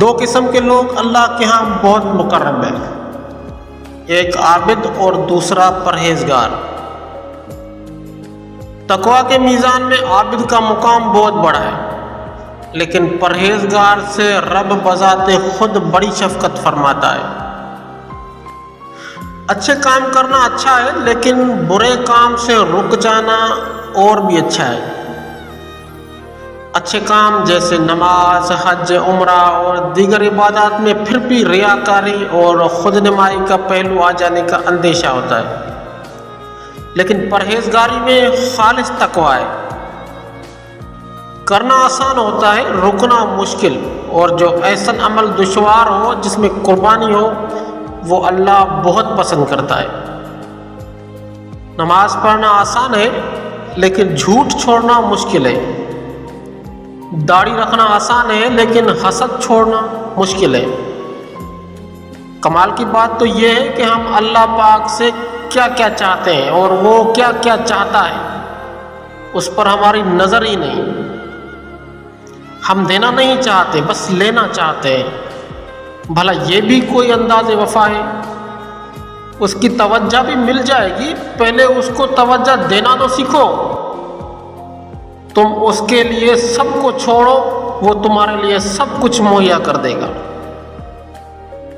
دو قسم کے لوگ اللہ کے ہاں بہت مقرب ہیں، ایک عابد اور دوسرا پرہیزگار۔ تقویٰ کے میزان میں عابد کا مقام بہت بڑا ہے، لیکن پرہیزگار سے رب بذات خود بڑی شفقت فرماتا ہے۔ اچھے کام کرنا اچھا ہے، لیکن برے کام سے رک جانا اور بھی اچھا ہے۔ اچھے کام جیسے نماز، حج، عمرہ اور دیگر عبادات میں پھر بھی ریاکاری اور خود نمائی کا پہلو آ جانے کا اندیشہ ہوتا ہے، لیکن پرہیزگاری میں خالص تقویٰ ہے۔ کرنا آسان ہوتا ہے، رکنا مشکل، اور جو ایسا عمل دشوار ہو جس میں قربانی ہو وہ اللہ بہت پسند کرتا ہے۔ نماز پڑھنا آسان ہے، لیکن جھوٹ چھوڑنا مشکل ہے۔ داڑھی رکھنا آسان ہے، لیکن حسد چھوڑنا مشکل ہے۔ کمال کی بات تو یہ ہے کہ ہم اللہ پاک سے کیا کیا چاہتے ہیں اور وہ کیا کیا چاہتا ہے اس پر ہماری نظر ہی نہیں۔ ہم دینا نہیں چاہتے، بس لینا چاہتے ہیں۔ بھلا یہ بھی کوئی انداز وفا ہے؟ اس کی توجہ بھی مل جائے گی، پہلے اس کو توجہ دینا تو سیکھو۔ تم اس کے لیے سب کو چھوڑو، وہ تمہارے لیے سب کچھ مہیا کر دے گا۔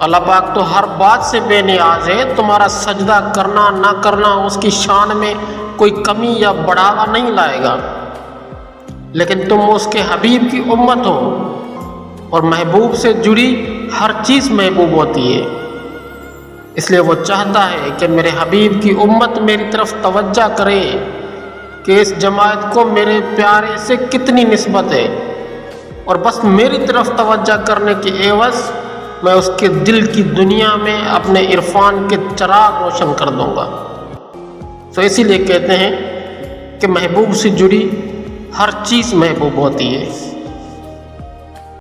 اللہ پاک تو ہر بات سے بے نیاز ہے، تمہارا سجدہ کرنا نہ کرنا اس کی شان میں کوئی کمی یا بڑھاوا نہیں لائے گا، لیکن تم اس کے حبیب کی امت ہو، اور محبوب سے جڑی ہر چیز محبوب ہوتی ہے۔ اس لیے وہ چاہتا ہے کہ میرے حبیب کی امت میری طرف توجہ کرے کہ اس جماعت کو میرے پیارے سے کتنی نسبت ہے، اور بس میری طرف توجہ کرنے کے عوض میں اس کے دل کی دنیا میں اپنے عرفان کے چراغ روشن کر دوں گا۔ تو اسی لیے کہتے ہیں کہ محبوب سے جڑی ہر چیز محبوب ہوتی ہے۔